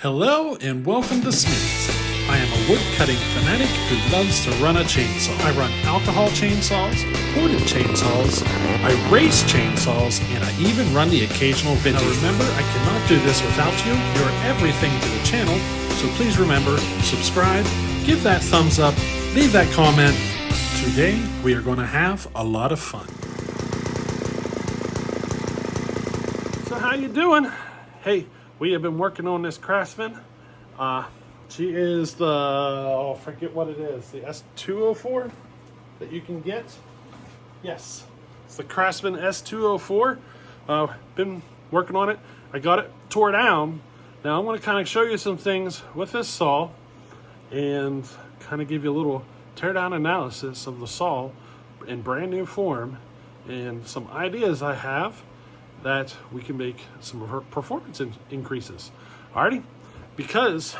Hello and welcome to Smitty's. I am a wood cutting fanatic who loves to run a chainsaw. I run alcohol chainsaws, ported chainsaws, I race chainsaws, and I even run the occasional vintage. Now remember, I cannot do this without you. You're everything to the channel, so please remember, subscribe, give that thumbs up, leave that comment. Today, we are going to have a lot of fun. So how you doing? Hey, we have been working on this Craftsman. She is the, I forget what it is, the S204 that you can get. Yes, it's the Craftsman S204. Been working on it. I got it tore down. Now I want to kind of show you some things with this saw and kind of give you a little tear down analysis of the saw in brand new form and some ideas I have that we can make some performance increases. Alrighty? Because,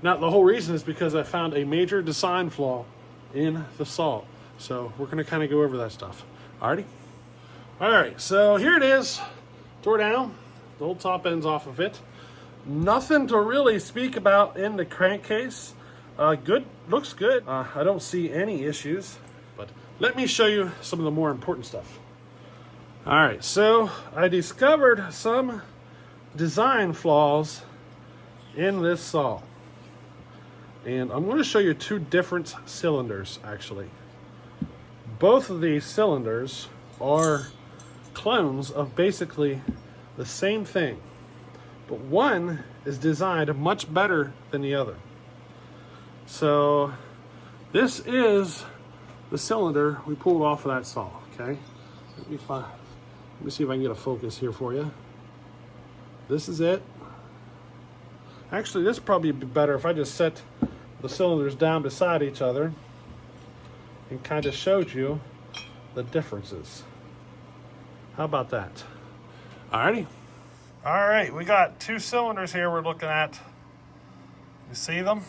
now the whole reason is because I found a major design flaw in the saw. So we're gonna kind of go over that stuff. Alrighty? Alright, so here it is. Tore down. The old top end's off of it. Nothing to really speak about in the crankcase. Good, looks good. I don't see any issues, but let me show you some of the more important stuff. All right, so I discovered some design flaws in this saw. And I'm going to show you two different cylinders, actually. Both of these cylinders are clones of basically the same thing. But one is designed much better than the other. So this is the cylinder we pulled off of that saw, okay? Let me see if I can get a focus here for you. This is it. Actually, this would probably be better if I just set the cylinders down beside each other and kind of showed you the differences. How about that? Alrighty. All right, we got two cylinders here we're looking at. You see them?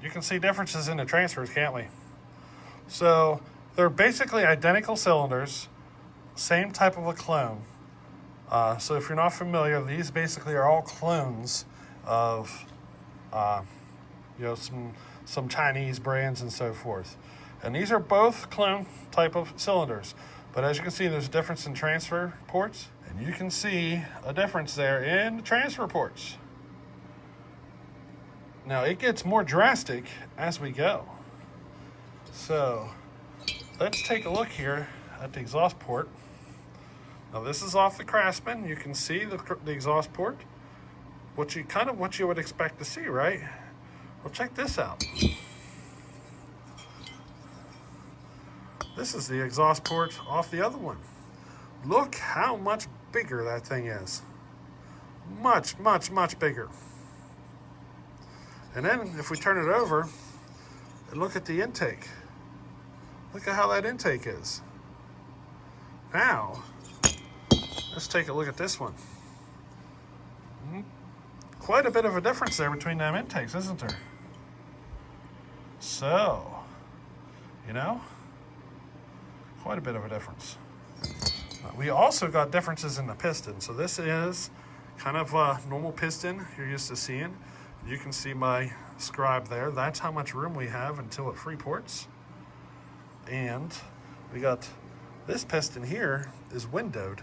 You can see differences in the transfers, can't we? So they're basically identical cylinders, same type of a clone. So if you're not familiar, these basically are all clones of some Chinese brands and so forth. And these are both clone type of cylinders. But as you can see, there's a difference in transfer ports, and you can see a difference there in the transfer ports. Now it gets more drastic as we go. So let's take a look here at the exhaust port. Now this is off the Craftsman. You can see the exhaust port. What you would expect to see, right? Well, check this out. This is the exhaust port off the other one. Look how much bigger that thing is. Much, much, much bigger. And then if we turn it over and look at the intake, look at how that intake is. Now, let's take a look at this one. Quite a bit of a difference there between them intakes, isn't there? So, quite a bit of a difference. We also got differences in the piston. So this is kind of a normal piston you're used to seeing. You can see my scribe there. That's how much room we have until it free ports. And we got this piston here is windowed,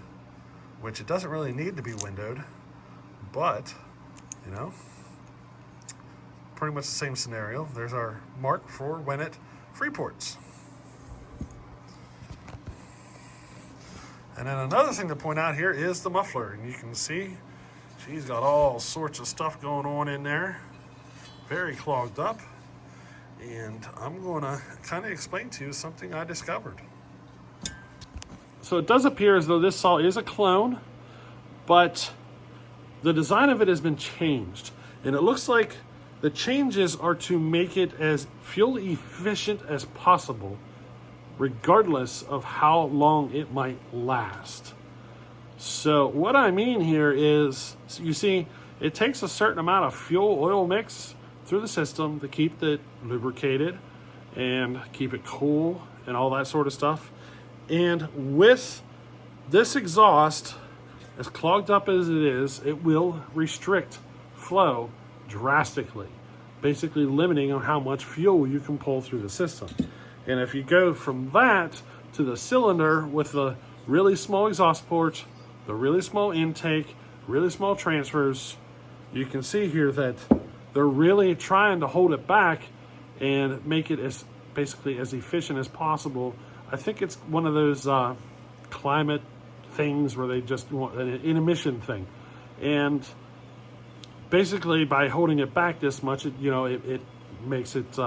which it doesn't really need to be windowed, but pretty much the same scenario. There's our mark for when it free ports. And then another thing to point out here is the muffler, and you can see she's got all sorts of stuff going on in there, very clogged up. And I'm going to kind of explain to you something I discovered. So it does appear as though this saw is a clone, but the design of it has been changed. And it looks like the changes are to make it as fuel efficient as possible, regardless of how long it might last. So what I mean here is, you see, it takes a certain amount of fuel oil mix through the system to keep it lubricated and keep it cool and all that sort of stuff. And with this exhaust, as clogged up as it is, it will restrict flow drastically, basically limiting on how much fuel you can pull through the system. And if you go from that to the cylinder with the really small exhaust ports, the really small intake, really small transfers, you can see here that they're really trying to hold it back and make it as basically as efficient as possible. I think it's one of those climate things where they just want an emission thing. And basically by holding it back this much, it makes it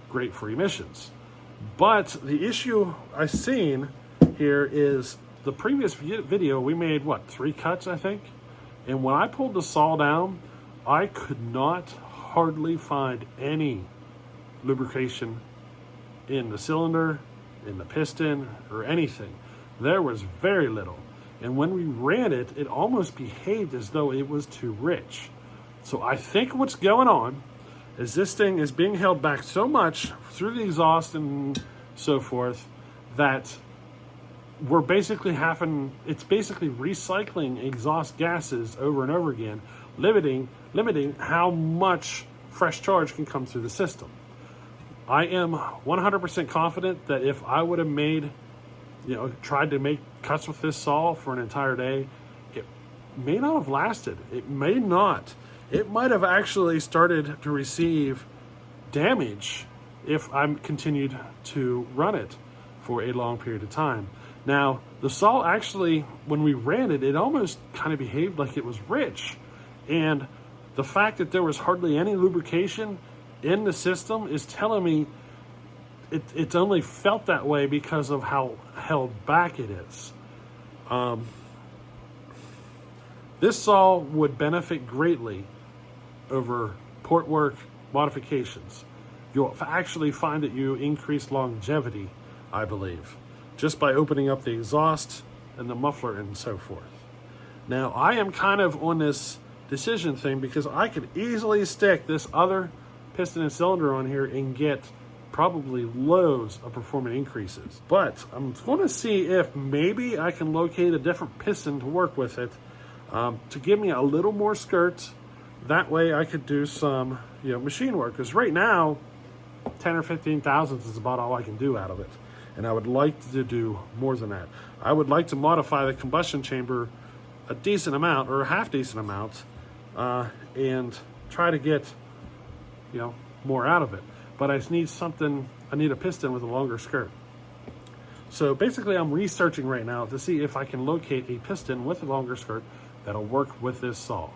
great for emissions. But the issue I've seen here is the previous video, we made, 3 cuts, I think? And when I pulled the saw down, I could not hardly find any lubrication in the cylinder, in the piston, or anything. There was very little. And when we ran it, it almost behaved as though it was too rich. So I think what's going on is this thing is being held back so much through the exhaust and so forth that we're basically it's basically recycling exhaust gases over and over again, limiting how much fresh charge can come through the system. I am 100% confident that if I would have tried to make cuts with this saw for an entire day, it may not have lasted. It may not. It might have actually started to receive damage if I continued to run it for a long period of time. Now, the saw actually, when we ran it, it almost kind of behaved like it was rich. And the fact that there was hardly any lubrication in the system is telling me it's only felt that way because of how held back it is. This saw would benefit greatly over port work modifications. You'll actually find that you increase longevity, I believe, just by opening up the exhaust and the muffler and so forth. Now, I am kind of on this decision thing because I could easily stick this other piston and cylinder on here and get probably loads of performance increases. But I'm going to see if maybe I can locate a different piston to work with it to give me a little more skirt. That way I could do some machine work, because right now 10 or 15 thousandths is about all I can do out of it, and I would like to do more than that. I would like to modify the combustion chamber a decent amount, or a half decent amount, and try to get more out of it. But I need a piston with a longer skirt. So basically I'm researching right now to see if I can locate a piston with a longer skirt that'll work with this saw.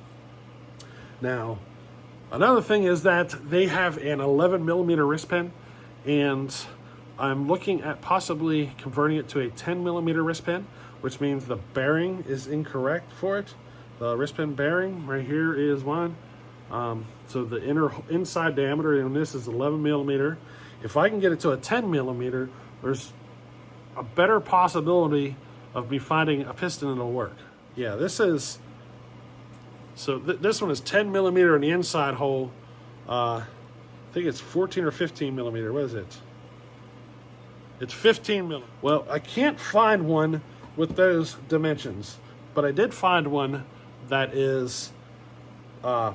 Now, another thing is that they have an 11 millimeter wrist pin, and I'm looking at possibly converting it to a 10 millimeter wrist pin, which means the bearing is incorrect for it. The wrist pin bearing right here is one. So the inside diameter on this is 11 millimeter. If I can get it to a 10 millimeter, there's a better possibility of me finding a piston that'll work. Yeah, this is, so this one is 10 millimeter in the inside hole. I think it's 14 or 15 millimeter. What is it? It's 15 millimeter. Well, I can't find one with those dimensions, but I did find one that is 10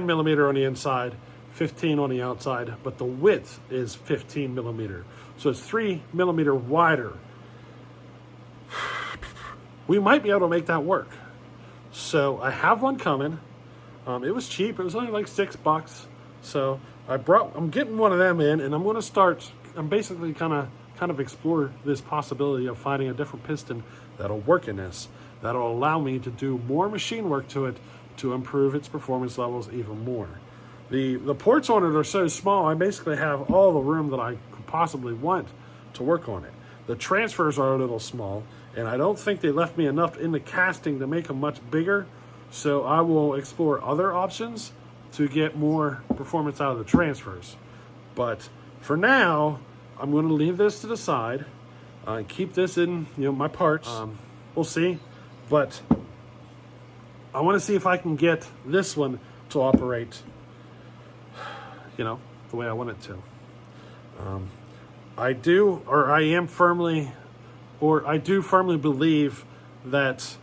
millimeter on the inside, 15 on the outside, but the width is 15 millimeter. So it's 3 millimeter wider. We might be able to make that work. So I have one coming. It was cheap. It was only like $6. So I'm getting one of them in, and I'm going to start. I'm basically kind of explore this possibility of finding a different piston that'll work in this. That'll allow me to do more machine work to it to improve its performance levels even more. The ports on it are so small, I basically have all the room that I could possibly want to work on it. The transfers are a little small, and I don't think they left me enough in the casting to make them much bigger, so I will explore other options to get more performance out of the transfers. But for now, I'm going to leave this to the side and keep this in my parts. We'll see, but I want to see if I can get this one to operate the way I want it to. I do firmly believe that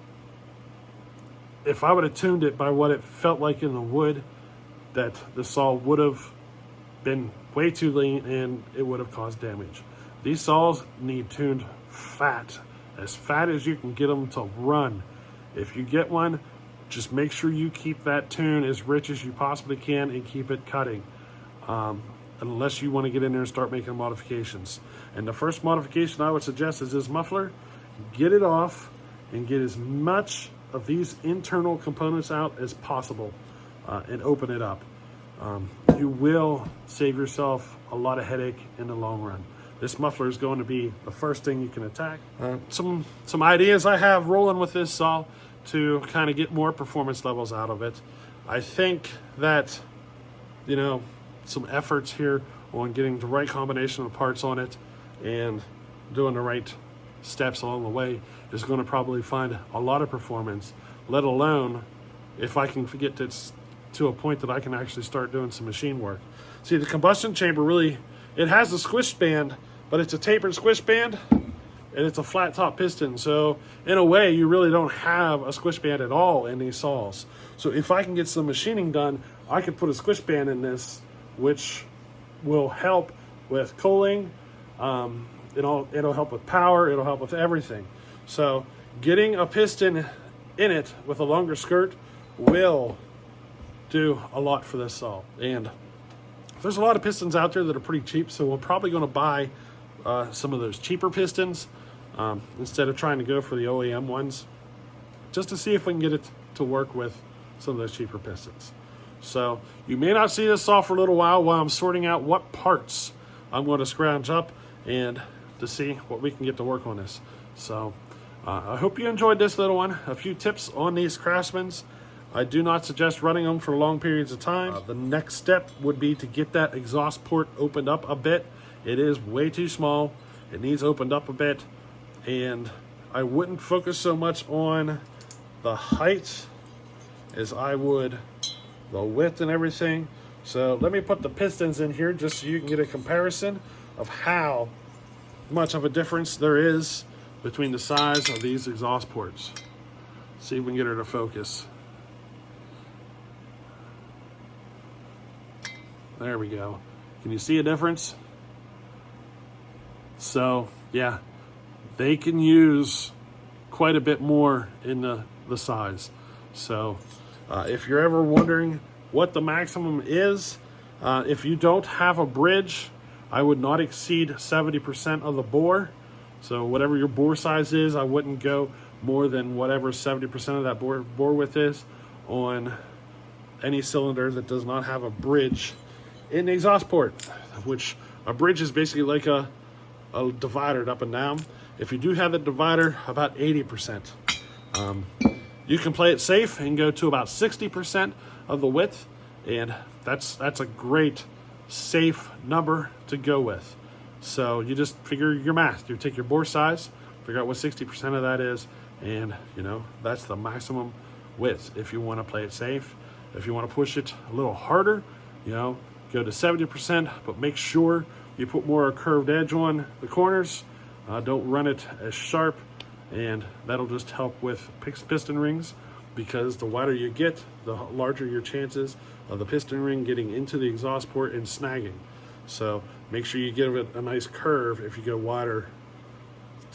if I would have tuned it by what it felt like in the wood, that the saw would have been way too lean and it would have caused damage. These saws need tuned fat as you can get them to run. If you get one, just make sure you keep that tune as rich as you possibly can and keep it cutting, unless you want to get in there and start making modifications. And the first modification I would suggest is this muffler. Get it off and get as much of these internal components out as possible, and open it up. You will save yourself a lot of headache in the long run. This muffler is going to be the first thing you can attack. Some ideas I have rolling with this saw to kind of get more performance levels out of it. I think that, you know, some efforts here on getting the right combination of parts on it and doing the right steps along the way is going to probably find a lot of performance, let alone if I can get this to a point that I can actually start doing some machine work. See, the combustion chamber really, it has a squish band, but it's a tapered squish band and it's a flat top piston. So in a way, you really don't have a squish band at all in these saws. So if I can get some machining done, I could put a squish band in this, which will help with cooling. It'll help with power. It'll help with everything. So getting a piston in it with a longer skirt will do a lot for this saw. And there's a lot of pistons out there that are pretty cheap, so we're probably going to buy some of those cheaper pistons instead of trying to go for the OEM ones, just to see if we can get it to work with some of those cheaper pistons. So you may not see this saw for a little while I'm sorting out what parts I'm going to scrounge up and to see what we can get to work on this. So I hope you enjoyed this little one. A few tips on these Craftsmans. I do not suggest running them for long periods of time. The next step would be to get that exhaust port opened up a bit. It is way too small. It needs opened up a bit. And I wouldn't focus so much on the height as I would the width and everything. So let me put the pistons in here just so you can get a comparison of how much of a difference there is between the size of these exhaust ports. See if we can get her to focus. There we go. Can you see a difference? So yeah, they can use quite a bit more in the size. So if you're ever wondering what the maximum is, if you don't have a bridge, I would not exceed 70% of the bore. So whatever your bore size is, I wouldn't go more than whatever 70% of that bore width is on any cylinder that does not have a bridge in the exhaust port, which a bridge is basically like a divider up and down. If you do have the divider, about 80%. You can play it safe and go to about 60% of the width, and that's a great safe number to go with. So you just figure your math. You take your bore size, figure out what 60% of that is, and you know that's the maximum width if you want to play it safe. If you want to push it a little harder, you know, go to 70%, but make sure you put more curved edge on the corners. Don't run it as sharp, and that'll just help with piston rings, because the wider you get, the larger your chances of the piston ring getting into the exhaust port and snagging. So make sure you give it a nice curve if you go wider,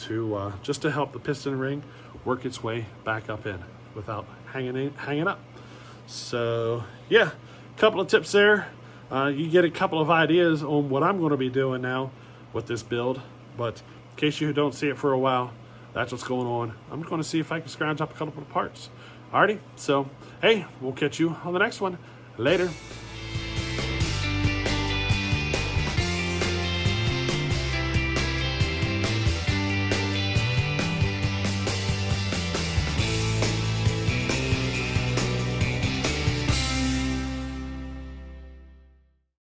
to just to help the piston ring work its way back up in without hanging up. So yeah, a couple of tips there. You get a couple of ideas on what I'm going to be doing now with this build, but in case you don't see it for a while, that's what's going on. I'm going to see if I can scrounge up a couple of parts. Alrighty, so hey, we'll catch you on the next one. Later.